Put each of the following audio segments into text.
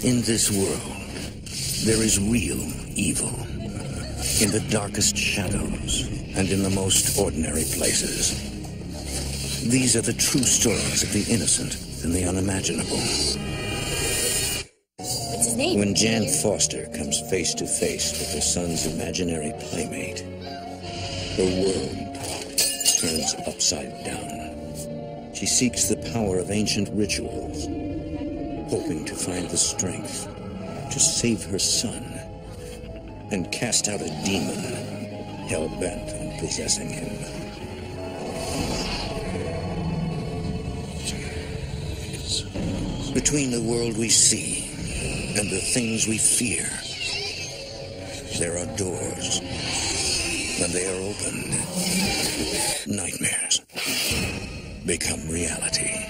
In this world, there is real evil. In the darkest shadows and in the most ordinary places. These are the true stories of the innocent and the unimaginable. What's his name? When Jan Foster comes face to face with her son's imaginary playmate, her world turns upside down. She seeks the power of ancient rituals, hoping to find the strength to save her son and cast out a demon hell-bent on possessing him. Between the world we see and the things we fear, there are doors. When they are opened, nightmares become reality.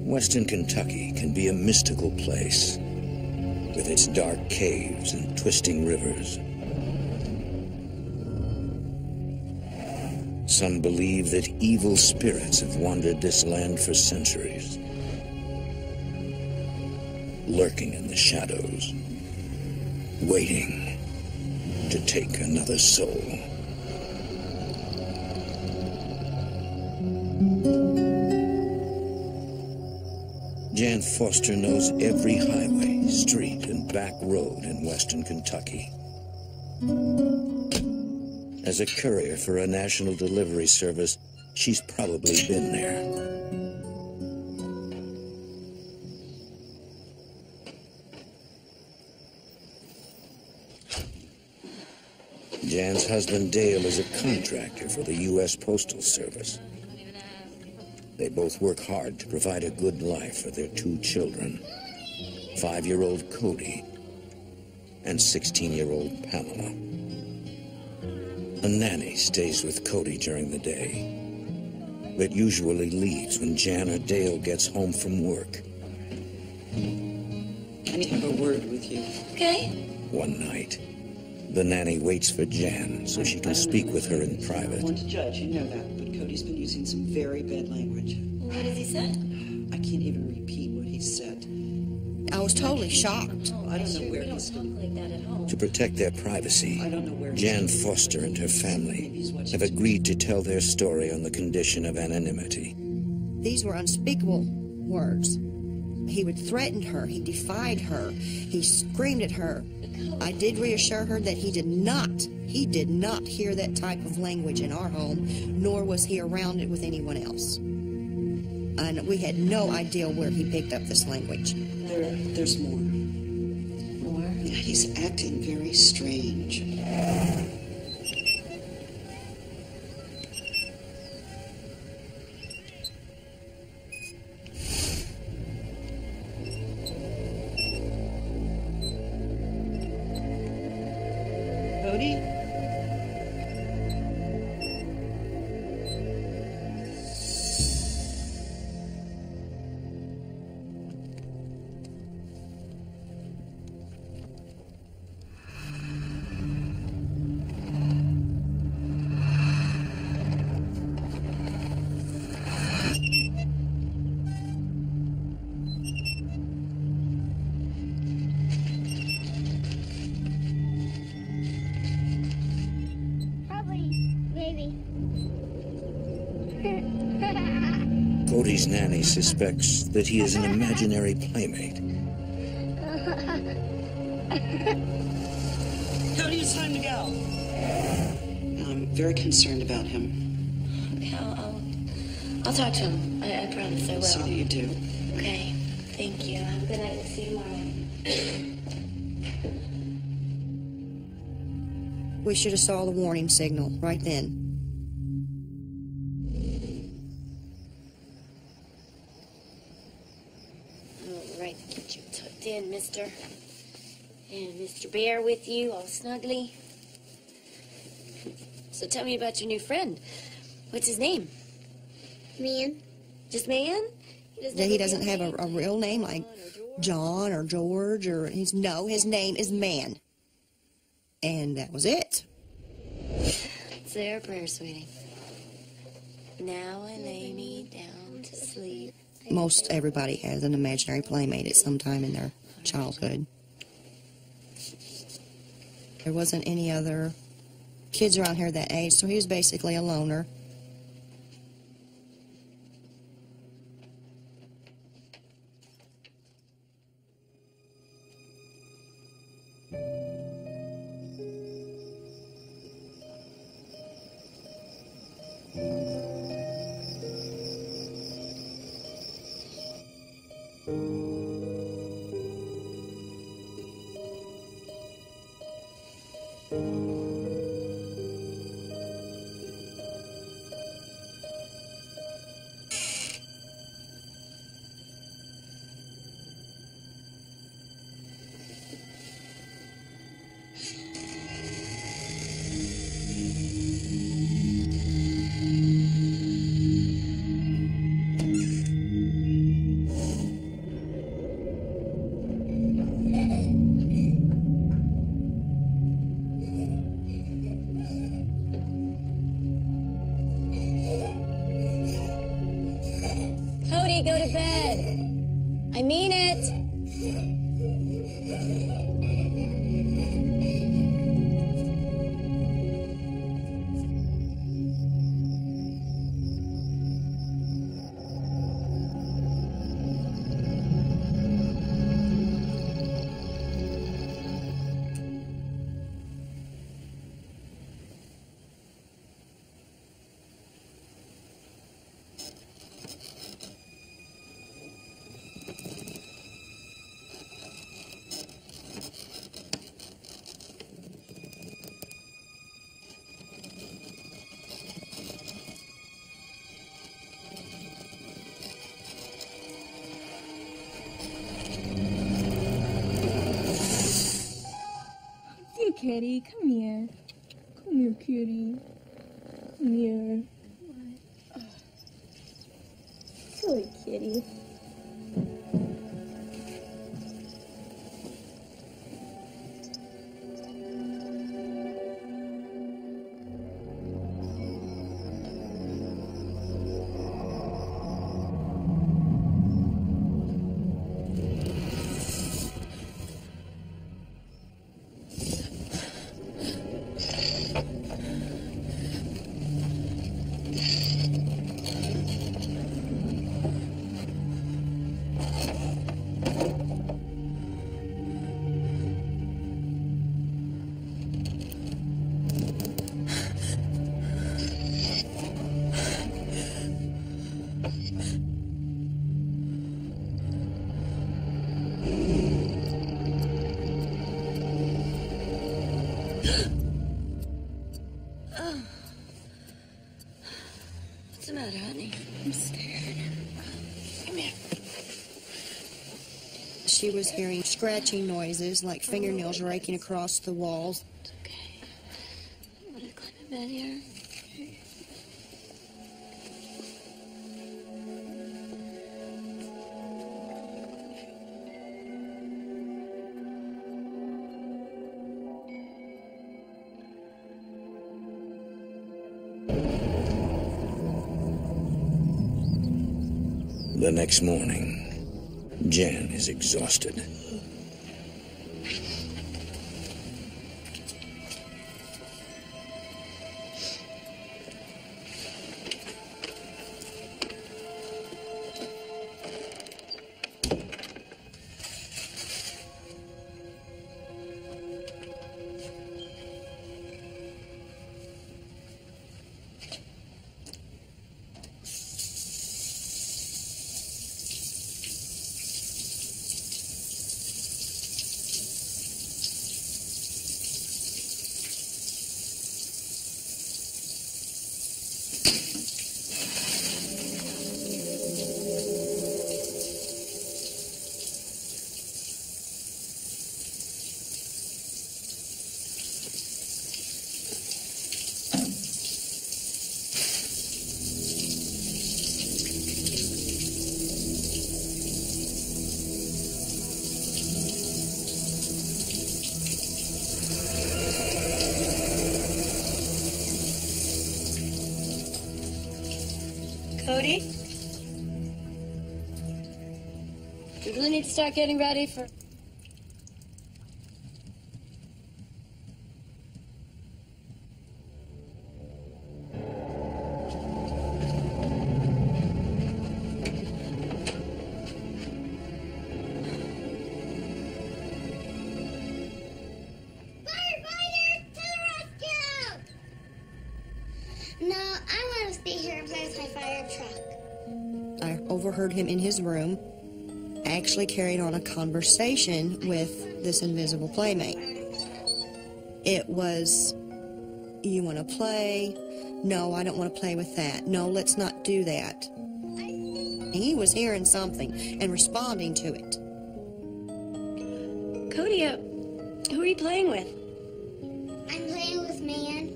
Western Kentucky can be a mystical place, with its dark caves and twisting rivers. Some believe that evil spirits have wandered this land for centuries, lurking in the shadows, waiting to take another soul. Jan Foster knows every highway, street, and back road in Western Kentucky. As a courier for a national delivery service, she's probably been there. Jan's husband Dale is a contractor for the U.S. Postal Service. They both work hard to provide a good life for their two children, 5-year-old Cody and 16-year-old Pamela. A nanny stays with Cody during the day, but usually leaves when Jan or Dale gets home from work. I need to have a word with you. Okay. One night, the nanny waits for Jan so she can speak with her in I private. want to judge, you know that, but Cody's been using some very bad language. What has he said? I can't even repeat what he said. I was totally shocked. I don't know where we don't he's talk been. like that at home. To protect their privacy, I don't know where he's Jan been. Foster and her family have agreed to tell their story on the condition of anonymity. These were unspeakable words. He would threaten her. He defied her. He screamed at her. I did reassure her that he did not hear that type of language in our home, nor was he around it with anyone else. And we had no idea where he picked up this language. There's more. More? Yeah, he's acting very strange. Cody? Cody's nanny suspects that he is an imaginary playmate. Cody, it's time to go. I'm very concerned about him. Okay, I'll talk to him. I promise I will. So that you do. Okay. Thank you. Have a good night. See you tomorrow. We should have saw the warning signal right then. All right, get you tucked in, mister. And Mr. Bear with you, all snuggly. So tell me about your new friend. What's his name? Man. Just Man? He doesn't have a real name like John or George or his name is Man. And that was it. say our prayer, sweetie. Now I lay me down to sleep. Most everybody has an imaginary playmate at some time in their childhood. There wasn't any other kids around here that age, so he was basically a loner. Cody, go to bed. I mean it. Dear kitty, come here. Come here, kitty. Come here. What? Silly kitty. What's the matter, honey? I'm scared. Come here. She was hearing scratching noises like fingernails raking across the walls. It's okay. I'm gonna climb in bed here. The next morning, Jan is exhausted. Cody. We really need to start getting ready for... No, I want to stay here and play with my fire truck. I overheard him in his room actually carried on a conversation with this invisible playmate. It was, you want to play? No, I don't want to play with that. No, let's not do that. He was hearing something and responding to it. Cody, who are you playing with? I'm playing with Man.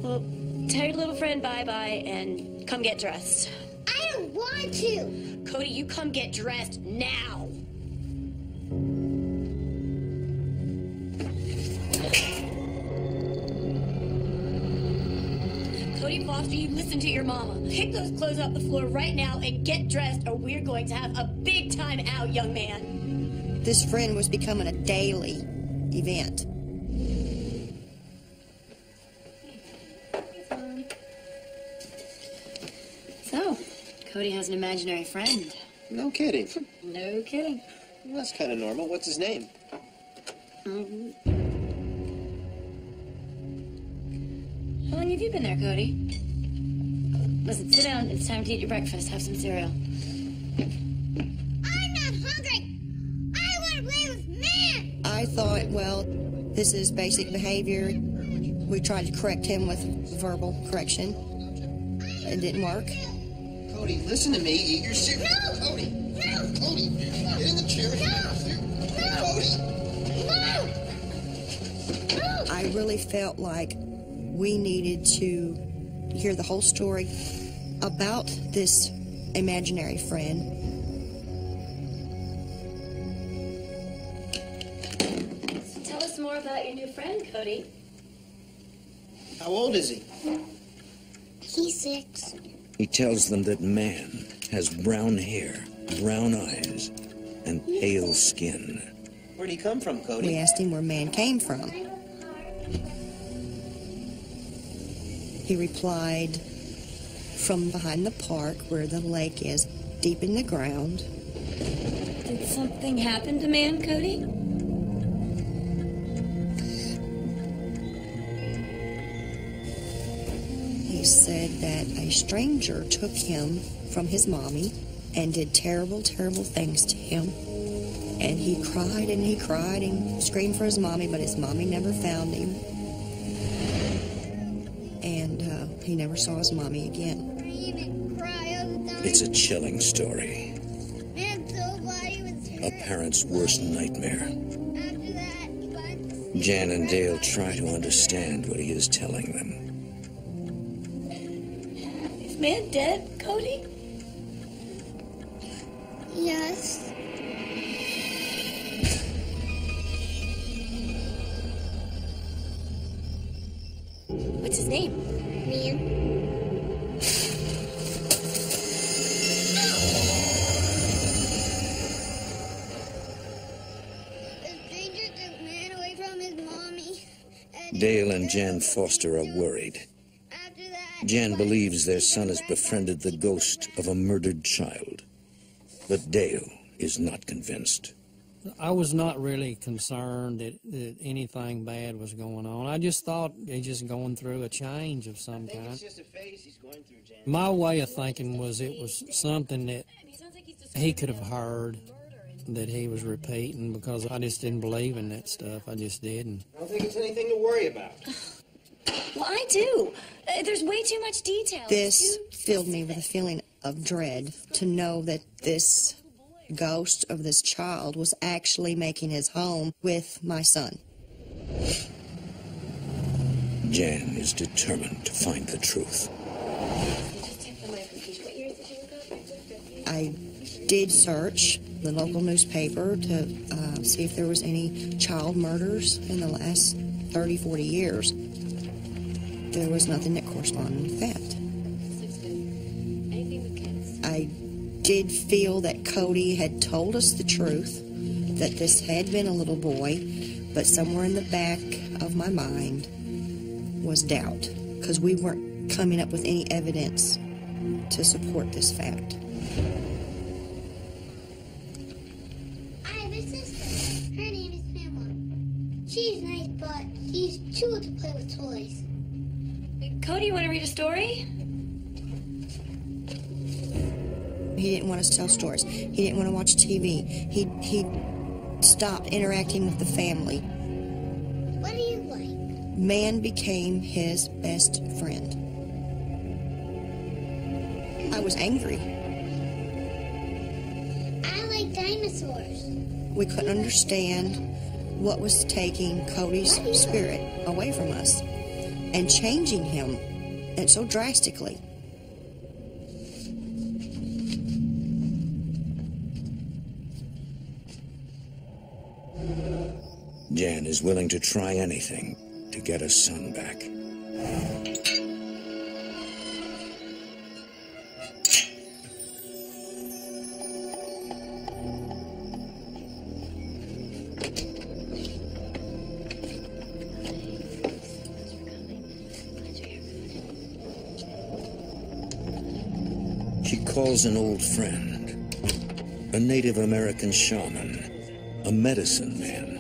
Well, tell your little friend bye-bye and come get dressed. I don't want to. Cody, you come get dressed now. Cody Foster, you listen to your mama. Pick those clothes off the floor right now and get dressed, or we're going to have a big time out, young man. This friend was becoming a daily event. So, Cody has an imaginary friend. No kidding. No kidding. Well, that's kind of normal. What's his name? How long have you been there, Cody? Listen, sit down. It's time to eat your breakfast. Have some cereal. I'm not hungry. I want to play with Man. I thought, well, this is basic behavior. We tried to correct him with verbal correction. It didn't work. Cody, listen to me. Eat your cereal. No! Cody. No! Cody, get in the chair. No! Cody. No! I really felt like we needed to hear the whole story about this imaginary friend. So tell us more about your new friend, Cody. How old is he? He's 6. He tells them that Man has brown hair, brown eyes, and pale skin. Where'd he come from, Cody? We asked him where Man came from. He replied, from behind the park where the lake is, deep in the ground. Did something happen to Man, Cody? He said that a stranger took him from his mommy and did terrible, terrible things to him. And he cried and he cried and screamed for his mommy, but his mommy never found him. And he never saw his mommy again. Scream and cry all the time. It's a chilling story. Man so glad he was hurt. A parent's worst nightmare. After that, he finds the Jan and Dale try to understand what he is telling them. Is Man dead, Cody? Yes. What's his name? Man. The stranger took Man away from his mommy. Dale and Jan Foster are worried. After that, Jan believes their son has befriended the ghost of a murdered child. But Dale is not convinced. I was not really concerned that anything bad was going on. I just thought he's just going through a change of some kind. It's just a phase he's going through, Jan. My way of thinking was it was something that he could have heard that he was repeating, because I just didn't believe in that stuff. I just didn't. I don't think it's anything to worry about. Well, I do. There's way too much detail. This filled me with a feeling of dread to know that this ghost of this child was actually making his home with my son. Jan is determined to find the truth. I did search the local newspaper to see if there was any child murders in the last 30, 40 years. There was nothing that corresponded with that. did feel that Cody had told us the truth, that this had been a little boy, but somewhere in the back of my mind was doubt, because we weren't coming up with any evidence to support this fact. I have a sister. Her name is Mama. She's nice, but she's too old to play with toys. Cody, you want to read a story? He didn't want us to tell stories. He didn't want to watch TV. He stopped interacting with the family. What do you like? Man became his best friend. I was angry. I like dinosaurs. We couldn't understand what was taking Cody's spirit away from us and changing him, and so drastically. Jan is willing to try anything to get her son back. She calls an old friend, a Native American shaman, a medicine man,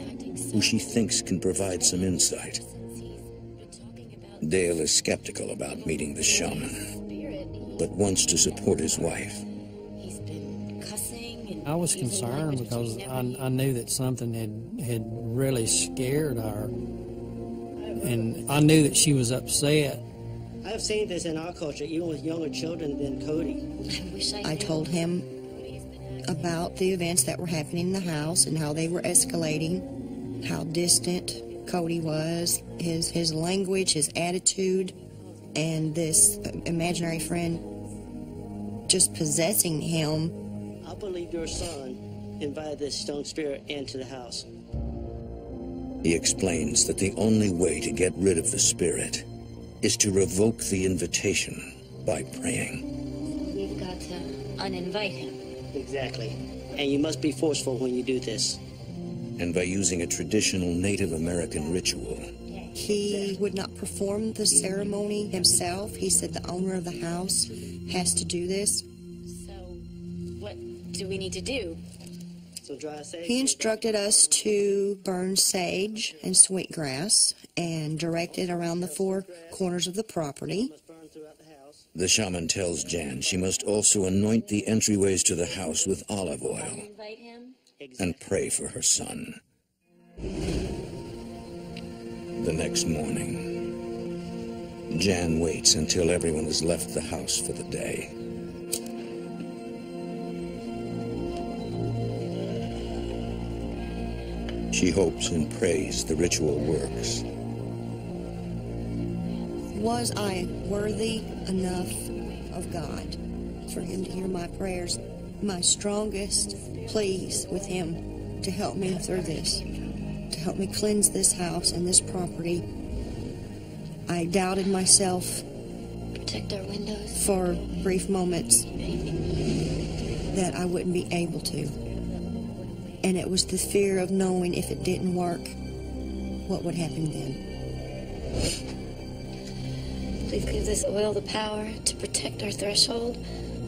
who she thinks can provide some insight. Dale is skeptical about meeting the shaman, but wants to support his wife. I was concerned because I knew that something had really scared her, and I knew that she was upset. I've seen this in our culture, even with younger children than Cody. I told him about the events that were happening in the house and how they were escalating, how distant Cody was, his language, his attitude, and this imaginary friend just possessing him. I believe your son invited this stone spirit into the house. He explains that the only way to get rid of the spirit is to revoke the invitation by praying. We've got to uninvite him. Exactly. And you must be forceful when you do this. And by using a traditional Native American ritual. He would not perform the ceremony himself. He said the owner of the house has to do this. So, what do we need to do? So dry sage. He instructed us to burn sage and sweetgrass and direct it around the four corners of the property. The shaman tells Jan she must also anoint the entryways to the house with olive oil Invite him? and pray for her son. The next morning, Jan waits until everyone has left the house for the day. She hopes and prays the ritual works. Was I worthy enough of God for him to hear my prayers? My strongest pleas with him to help me through this, to help me cleanse this house and this property. I doubted myself. Protect our windows. For brief moments that I wouldn't be able to. And it was the fear of knowing if it didn't work, what would happen then. Please give this oil the power to protect our threshold,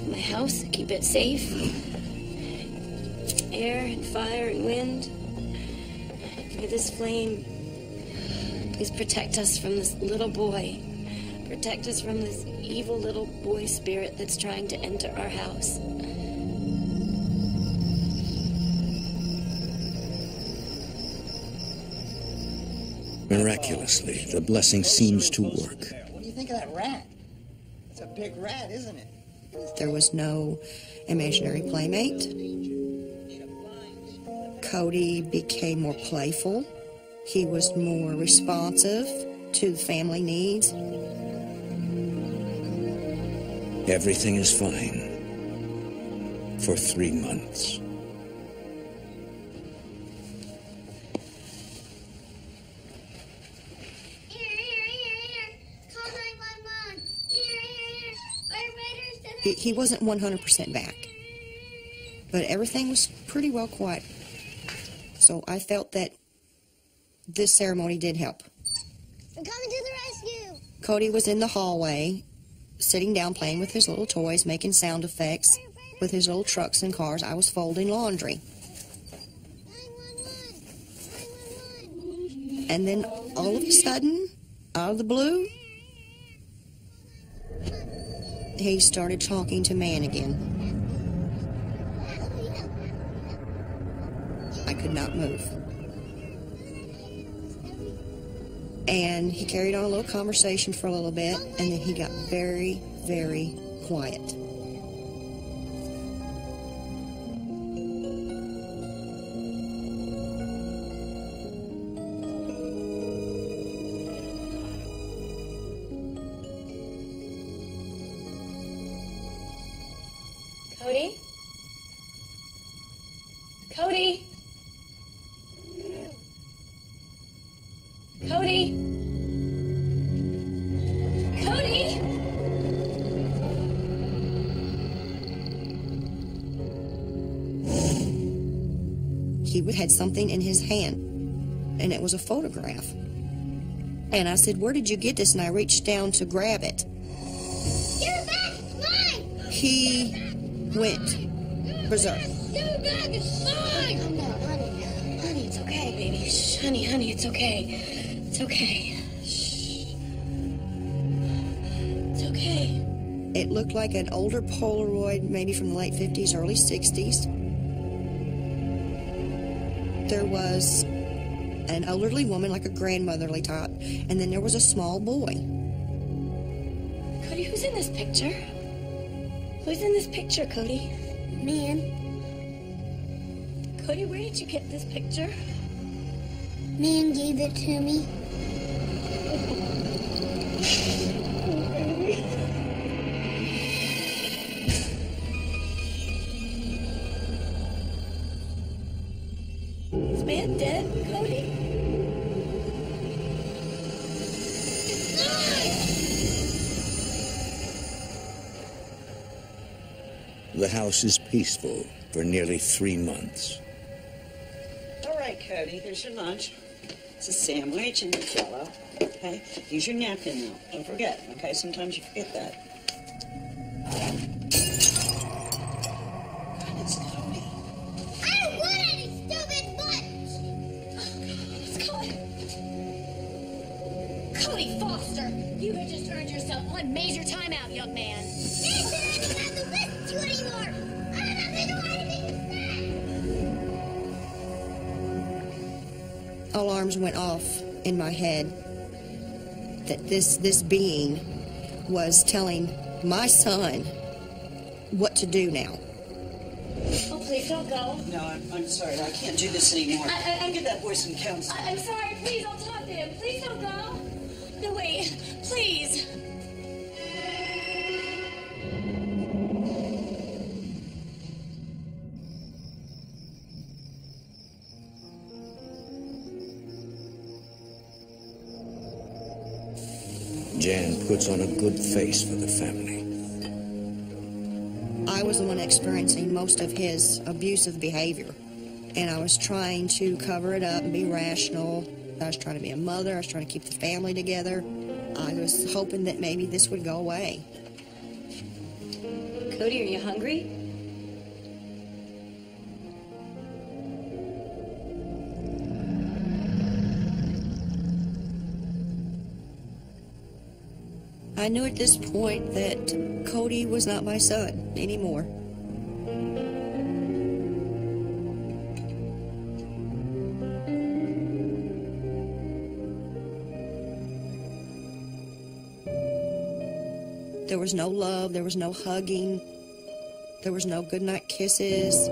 my house, keep it safe. Air and fire and wind. May this flame please protect us from this little boy. Protect us from this evil little boy spirit that's trying to enter our house. Miraculously, the blessing seems to work. What do you think of that rat? It's a big rat, isn't it? There was no imaginary playmate. Cody became more playful. He was more responsive to the family needs. Everything is fine for 3 months. He wasn't 100% back. But everything was pretty well quiet. So I felt that this ceremony did help. I'm coming to the rescue. Cody was in the hallway, sitting down, playing with his little toys, making sound effects with his little trucks and cars. I was folding laundry. 911. And then all of a sudden, out of the blue, he started talking to man again. I could not move. And he carried on a little conversation for a little bit, and then he got very, very quiet. Cody? Cody? Cody? Cody? He had something in his hand, and it was a photograph. And I said, "Where did you get this?" And I reached down to grab it. Give it back! It's mine! He went berserk. Give it back! It's mine! Calm down, honey. Honey, it's okay, baby. Shh, honey, it's okay. It's okay. Shh. It's okay. It looked like an older Polaroid, maybe from the late 50s, early 60s. There was an elderly woman, like a grandmotherly type, and then there was a small boy. Cody, who's in this picture? Who's in this picture, Cody? Man, Cody, where did you get this picture? man gave it to me. Is man dead, Cody? The house is peaceful for nearly 3 months. All right, Cody, here's your lunch. It's a sandwich and jello. Okay, use your napkin now. Don't forget, okay? Sometimes you forget that. God, it's Cody. I don't want any stupid lunch! It's Cody Foster! You have just earned yourself one major timeout, young man. They said I didn't have to listen to you anymore! I don't have to do anything to say! Alarms went off in my head that this being was telling my son what to do now. Oh, please don't go. No, I'm sorry. I can't do this anymore. I- Give that boy some counseling. I'm sorry. Please, I'll talk to him. Please don't go. No, wait. Please. Jan puts on a good face for the family. I was the one experiencing most of his abusive behavior, and I was trying to cover it up and be rational. I was trying to be a mother. I was trying to keep the family together. I was hoping that maybe this would go away. Cody, are you hungry? I knew at this point that Cody was not my son anymore. There was no love, there was no hugging, there was no goodnight kisses.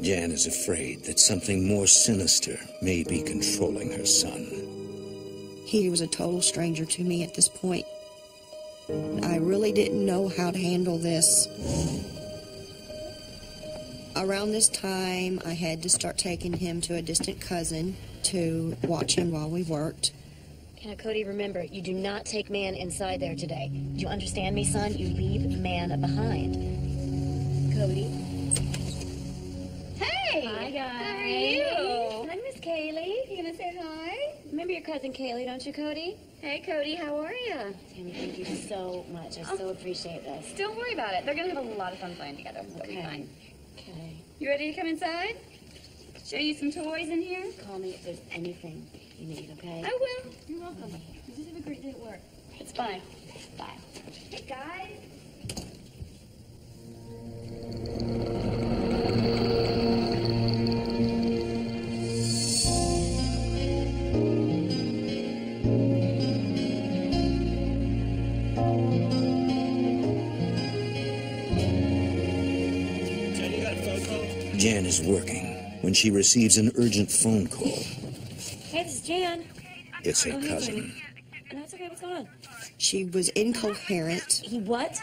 Jan is afraid that something more sinister may be controlling her son. He was a total stranger to me at this point. I really didn't know how to handle this. Around this time, I had to start taking him to a distant cousin to watch him while we worked. Now, Cody, remember, you do not take man inside there today. Do you understand me, son? You leave man behind. Cody? your cousin Kaylee, don't you, Cody? Hey, Cody, how are you? Tammy, thank you so much. I so appreciate this. Don't worry about it. They're gonna have a lot of fun playing together. It'll be fine. Okay. You ready to come inside? Show you some toys in here? Call me if there's anything you need, okay? I will. You're welcome. Just have a great day at work. It's fine. Bye. Hey, guys. Jan is working when she receives an urgent phone call. Hey, this is Jan. It's her hey, cousin. No, it's okay. What's going on? She was incoherent. He what?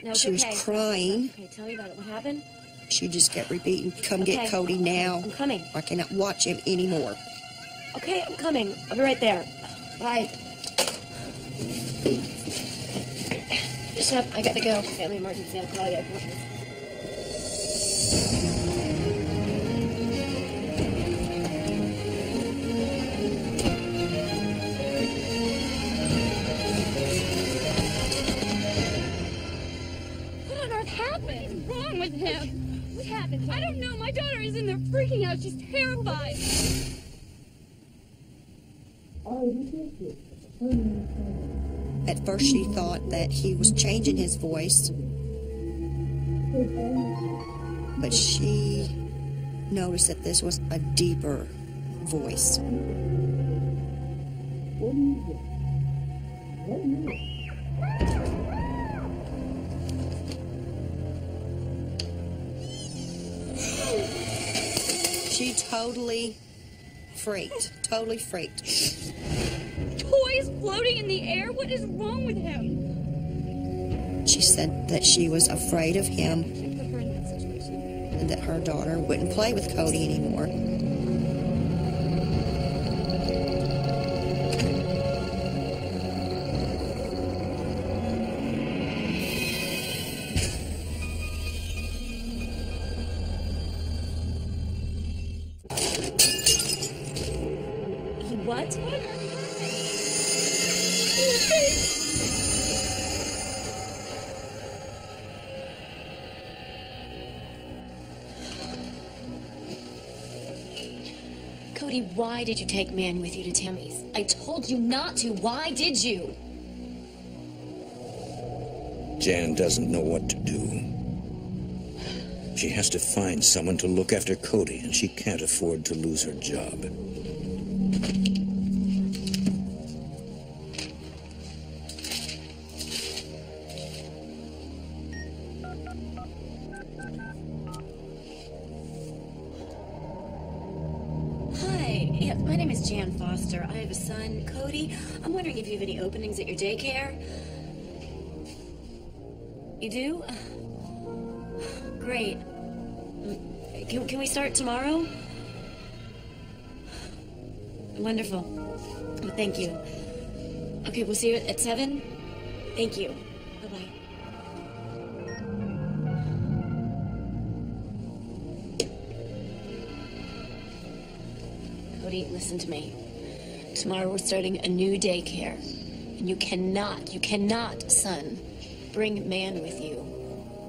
No, it's She was okay. crying. Okay, tell me about it. What happened? She just kept repeating, come Okay. get Cody now. I'm coming. I cannot watch him anymore. Okay, I'm coming. I'll be right there. Bye. Bishop, I gotta go. Family emergency. I'll call you. What on earth happened? What's wrong with him? What happened? I don't know. My daughter is in there freaking out. She's terrified. At first she thought that he was changing his voice, but she noticed that this was a deeper voice. She totally freaked. Toys floating in the air? What is wrong with him? She said that she was afraid of him Put her in that situation. and that her daughter wouldn't play with Cody anymore. He what? Cody, why did you take Man with you to Tammy's? I told you not to. Why did you? Jan doesn't know what to do. She has to find someone to look after Cody, and she can't afford to lose her job. Hi. Yeah, my name is Jan Foster. I have a son, Cody. I'm wondering if you have any openings at your daycare. You do? Great. Can we start tomorrow? Wonderful. Well, thank you. Okay, we'll see you at 7. Thank you. Bye-bye. Cody, listen to me. Tomorrow we're starting a new daycare. And you cannot, son, bring Man with you.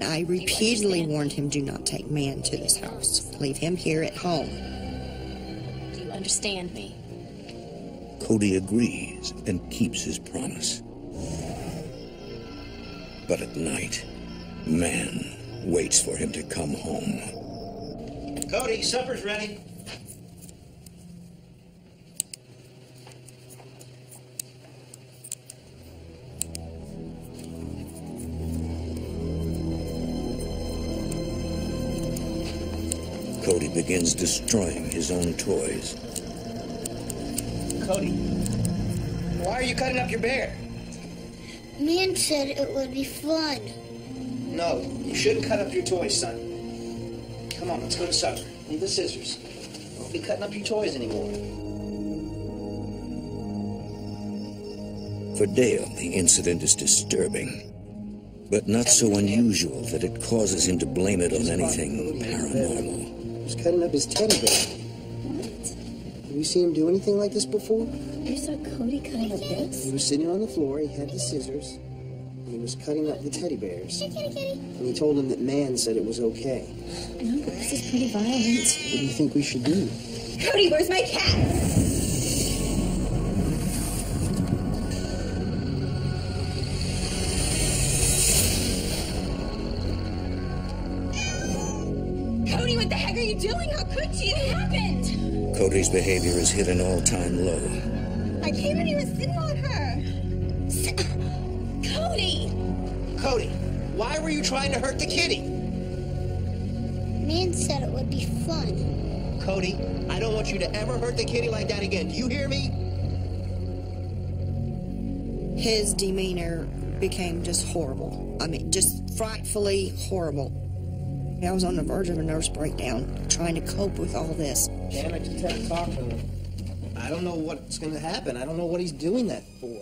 I repeatedly warned him, do not take Man to this house. Leave him here at home. Do you understand me? Cody agrees and keeps his promise. But at night, Man waits for him to come home. Cody, supper's ready. Cody begins destroying his own toys. Cody, why are you cutting up your bear? Man said it would be fun. No, you shouldn't cut up your toys, son. Come on, let's go to supper. Need the scissors. Don't be cutting up your toys anymore. For Dale, the incident is disturbing, but not so unusual that it causes him to blame it on anything paranormal. He's cutting up his teddy bear. you seen him do anything like this before? You saw Cody cutting up this? He was sitting on the floor, he had the scissors, and he was cutting up the teddy bears. And he told him that man said it was okay. No, but this is pretty violent. What do you think we should do? Cody, where's my cat? Cody, what the heck are you doing? How could you? What happened? Cody's behavior has hit an all-time low. I came and he was sitting on her. Cody! Cody, why were you trying to hurt the kitty? Man said it would be fun. Cody, I don't want you to ever hurt the kitty like that again. Do you hear me? His demeanor became just horrible. I mean, just frightfully horrible. I was on the verge of a nervous breakdown, trying to cope with all this. Damn, I just had to talk to him. I don't know what's going to happen. I don't know what he's doing that for.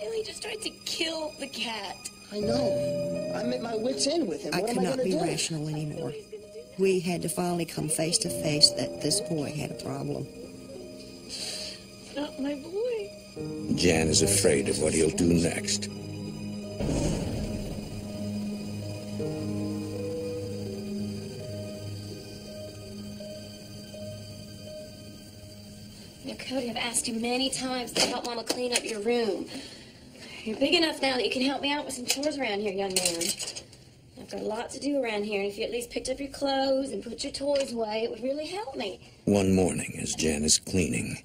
He just tried to kill the cat. I know. I'm at my wit's end with him. I What could am I not going be to do? rational anymore. We had to finally come face to face that this boy had a problem. Not my boy. Jan is afraid of what he'll do next. Now, Cody, I've asked you many times to help Mama clean up your room. You're big enough now that you can help me out with some chores around here, young man. I've got a lot to do around here, and if you at least picked up your clothes and put your toys away, it would really help me. One morning, as Jan is cleaning,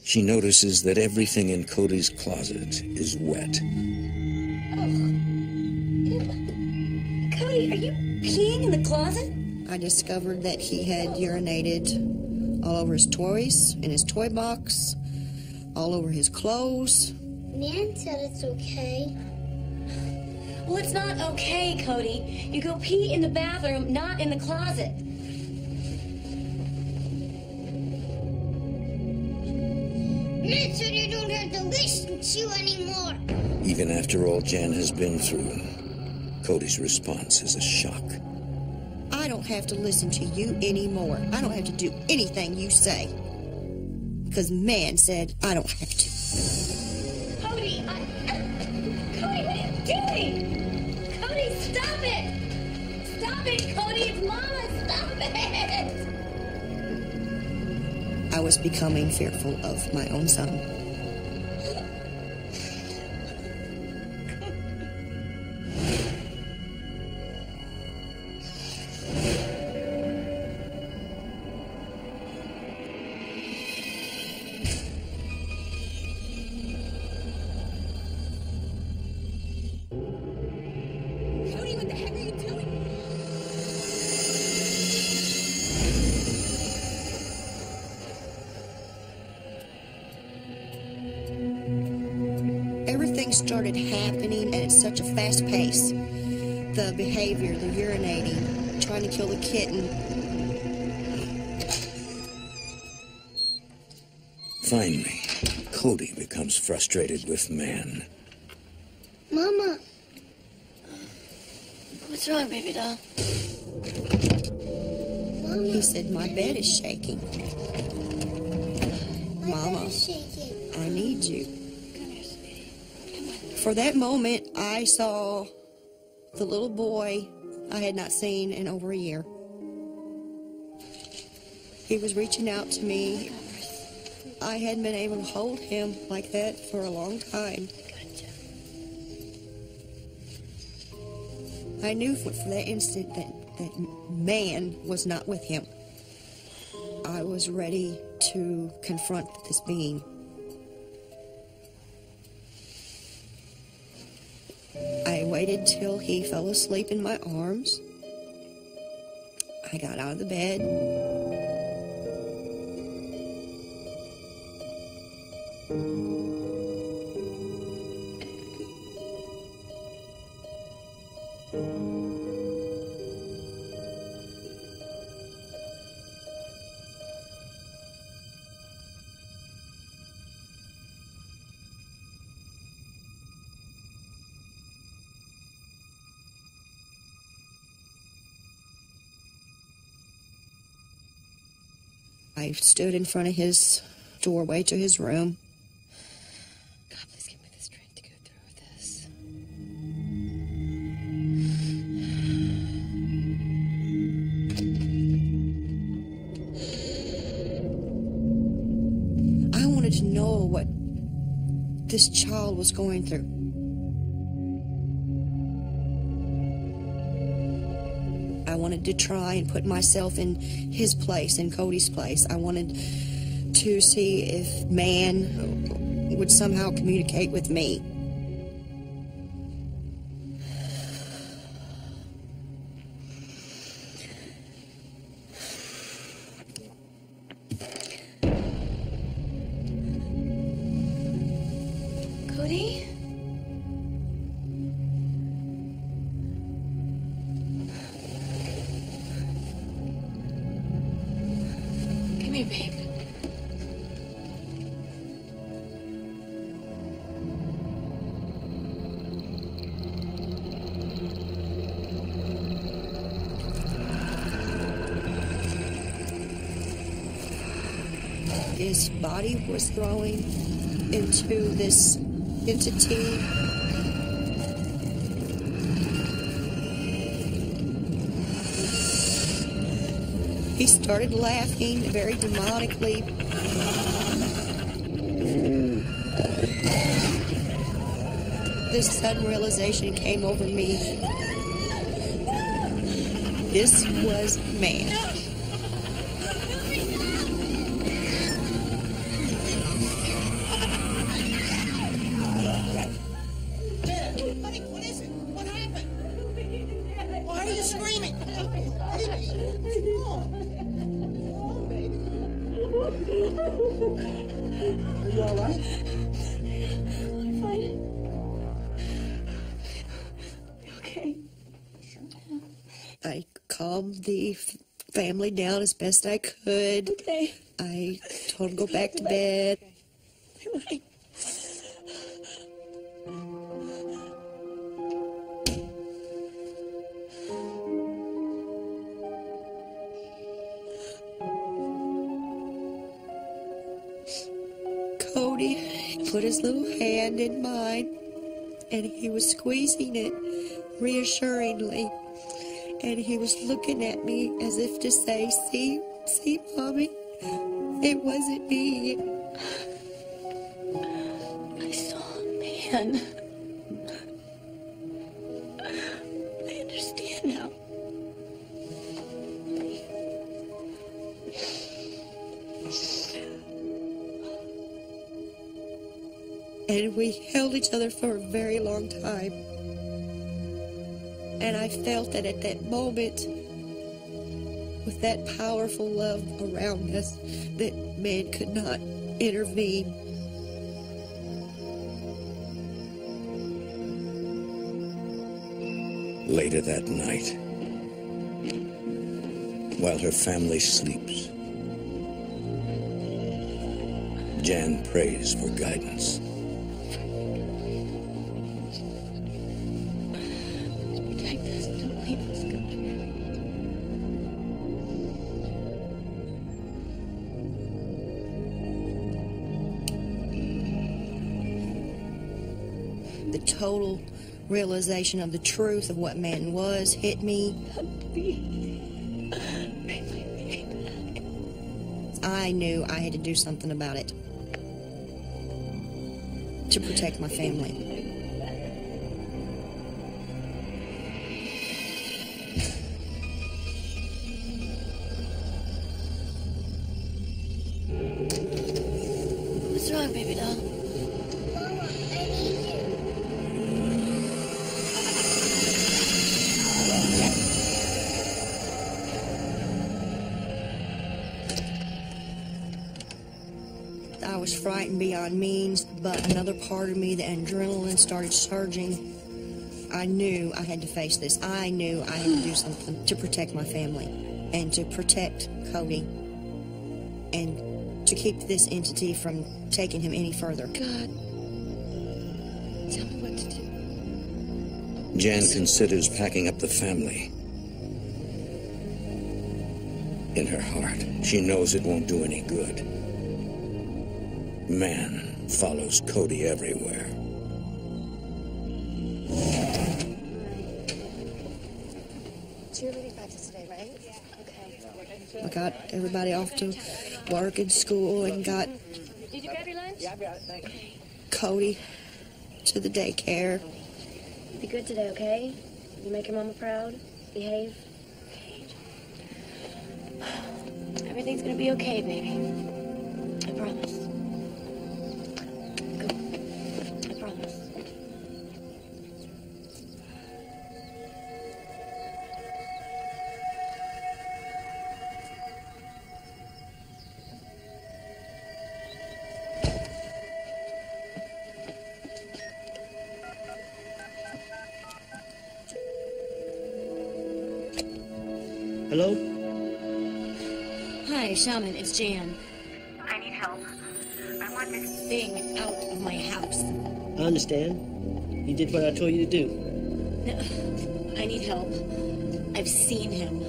she notices that everything in Cody's closet is wet. Oh. Cody, are you peeing in the closet? I discovered that he had urinated all over his toys, in his toy box, all over his clothes. Man said it's okay. Well, it's not okay, Cody. You go pee in the bathroom, not in the closet. Man said you don't have to listen to you anymore. Even after all Jan has been through, Cody's response is a shock. I don't have to listen to you anymore. I don't have to do anything you say. Because man said I don't have to. Cody, Cody, what are you doing? Cody, stop it! Stop it, Cody! It's Mama! Stop it! I was becoming fearful of my own son. Cody, what the heck are you doing? Everything started happening at such a fast pace. The behavior, the urinating, trying to kill the kitten. Finally, Cody becomes frustrated with man. Mama. What's wrong, baby doll? He said, my bed is shaking. Mama, Shaking. I need you. Come here, sweetie. Come on. For that moment, I saw the little boy I had not seen in over a year. He was reaching out to me. I hadn't been able to hold him like that for a long time. I knew for that instant that man was not with him. I was ready to confront this being. I waited till he fell asleep in my arms. I got out of the bed. I stood in front of his doorway to his room. God, please give me the strength to go through this. I wanted to know what this child was going through. I wanted to try and put myself in his place, in Cody's place. I wanted to see if man would somehow communicate with me. Cody? Come here, babe. His body was growing into this entity. He started laughing very demonically. This sudden realization came over me. This was man. Honey, what is it? What happened? Why are you screaming? Are you all right? I'm fine. Okay. I calmed the family down as best I could. Okay. I told him to go back to bed. Okay. Cody put his little hand in mine, and he was squeezing it reassuringly, and he was looking at me as if to say, see, Mommy, it wasn't me. I saw a man. I understand now. And we held each other for a very long time. And I felt that at that moment, with that powerful love around us, that man could not intervene. Later that night, while her family sleeps, Jan prays for guidance. Protect us. Don't leave us, God. The total realization of the truth of what man was hit me. I knew I had to do something about it to protect my family. What's wrong, baby doll? Mama, I need you. I was frightened beyond means, but another part of me, the adrenaline started surging. I knew I had to face this. I knew I had to do something to protect my family and to protect Cody and to keep this entity from taking him any further. God, tell me what to do. Jan considers packing up the family In her heart, she knows it won't do any good. Man follows Cody everywhere. Cheerleading practice today, right? Yeah. Okay. I got everybody off to work and school and got Did you grab your lunch? Yeah, I got it. Thank you. Cody to the daycare. Be good today, okay? You make your mama proud. Behave. Okay. Everything's gonna be okay, baby. I promise. Go. I promise. Hello? Hi, Shaman, it's Jan. I need help. I want this thing out of my house. I understand. You did what I told you to do. No, I need help. I've seen him.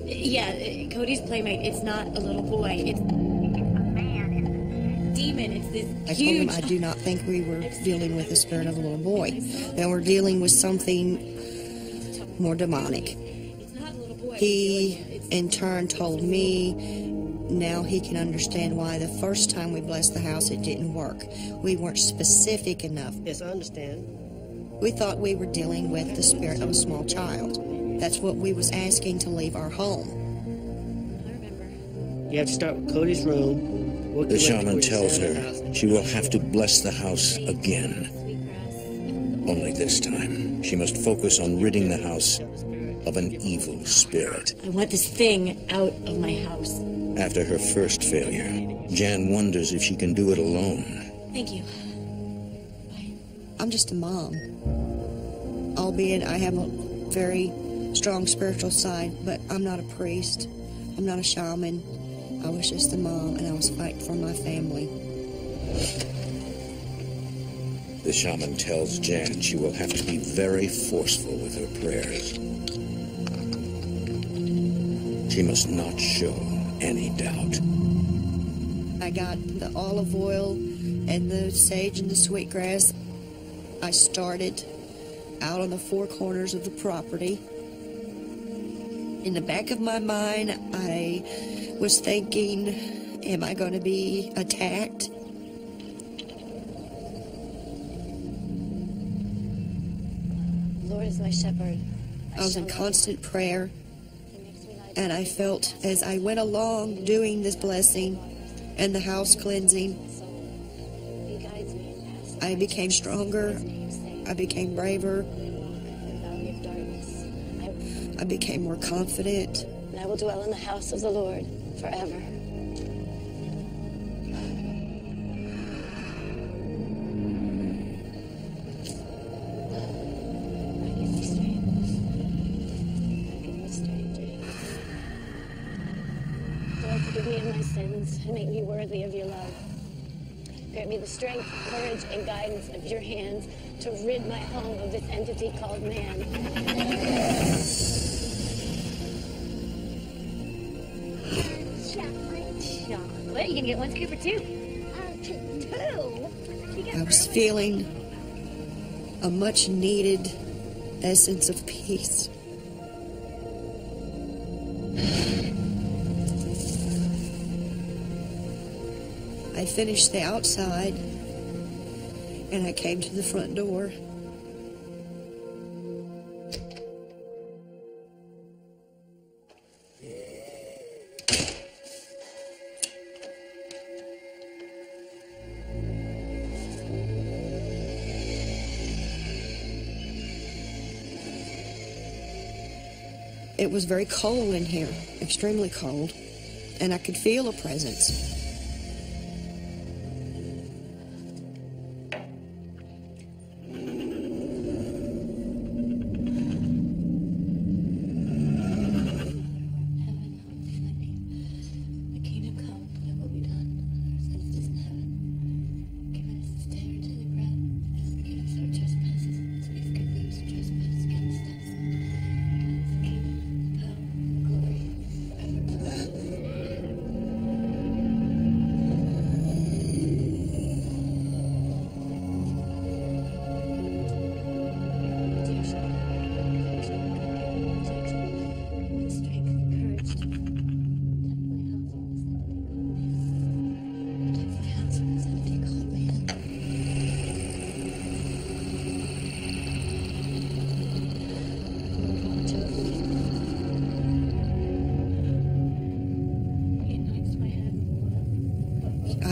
Yeah, Cody's playmate. It's not a little boy. It's a man. It's a demon. It's this I huge... told him I do not think we were dealing with the spirit of a little boy. That we're dealing with something more demonic. He, in turn, told me now he can understand why the first time we blessed the house it didn't work. We weren't specific enough. Yes, I understand. We thought we were dealing with the spirit of a small child. That's what we was asking to leave our home. You have to start with Cody's room. The shaman tells her she will have to bless the house again. Only this time, she must focus on ridding the house of an evil spirit. I want this thing out of my house. After her first failure, Jan wonders if she can do it alone. Thank you. I'm just a mom. Albeit I have a very strong spiritual side, but I'm not a priest. I'm not a shaman. I was just a mom, and I was fighting for my family. The shaman tells Jan she will have to be very forceful with her prayers. She must not show any doubt. I got the olive oil and the sage and the sweetgrass. I started out on the four corners of the property. In the back of my mind, I was thinking, am I going to be attacked? The Lord is my shepherd. I was in constant prayer, and I felt as I went along doing this blessing and the house cleansing, I became stronger, I became braver, I became more confident. And I will dwell in the house of the Lord forever. Lord, forgive me of my sins and make me worthy of your love. Grant me the strength, courage, and guidance of your hands to rid my home of this entity called man. Chocolate? You can get one scoop or two. I was feeling a much needed essence of peace. I finished the outside and I came to the front door. It was very cold in here, extremely cold, and I could feel a presence.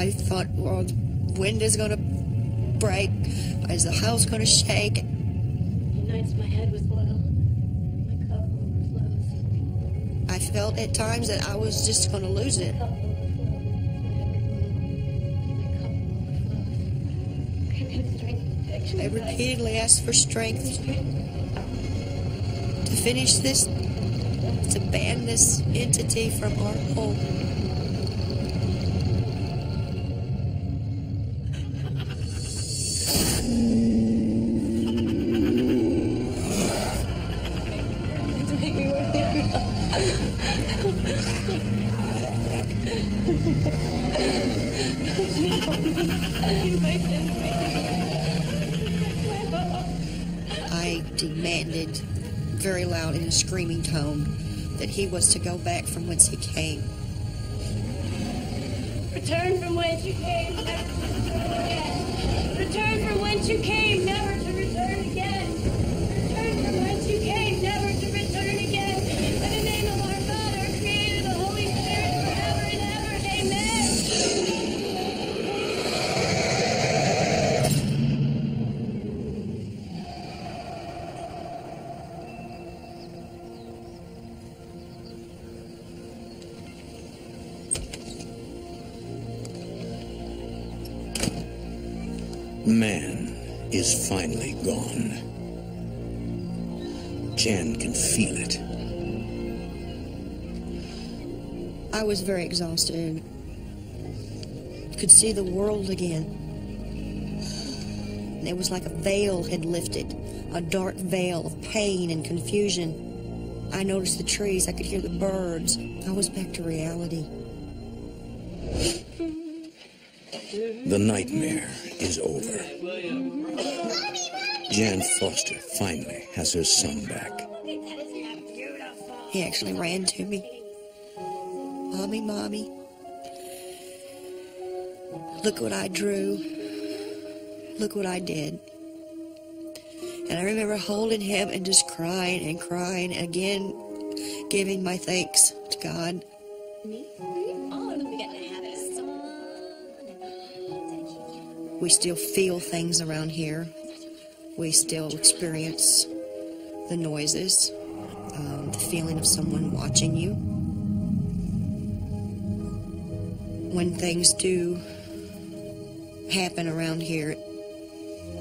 I thought, well, the wind is going to break. Is the house going to shake? Nights my head was oil. My cup overflows. I felt at times that I was just going to lose it. I repeatedly asked for strength to finish this, to ban this entity from our home. I demanded, very loud in a screaming tone, that he was to go back from whence he came. Return from whence you came, never to return again. Return from whence you came, never to return again. Return from whence you came, never to return again. In the name of our God, our Creator, the Holy Spirit, forever and ever. Amen. Man is finally gone. Jan can feel it. I was very exhausted. Could see the world again. And it was like a veil had lifted, a dark veil of pain and confusion. I noticed the trees, I could hear the birds. I was back to reality. The nightmare is over. Jan Foster finally has her son back. He actually ran to me. Mommy, Mommy. Look what I drew. Look what I did. And I remember holding him and just crying and crying, and again giving my thanks to God. We still feel things around here. We still experience the noises, the feeling of someone watching you. When things do happen around here,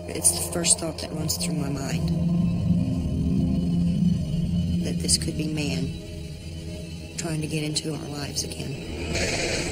it's the first thought that runs through my mind. That this could be man trying to get into our lives again.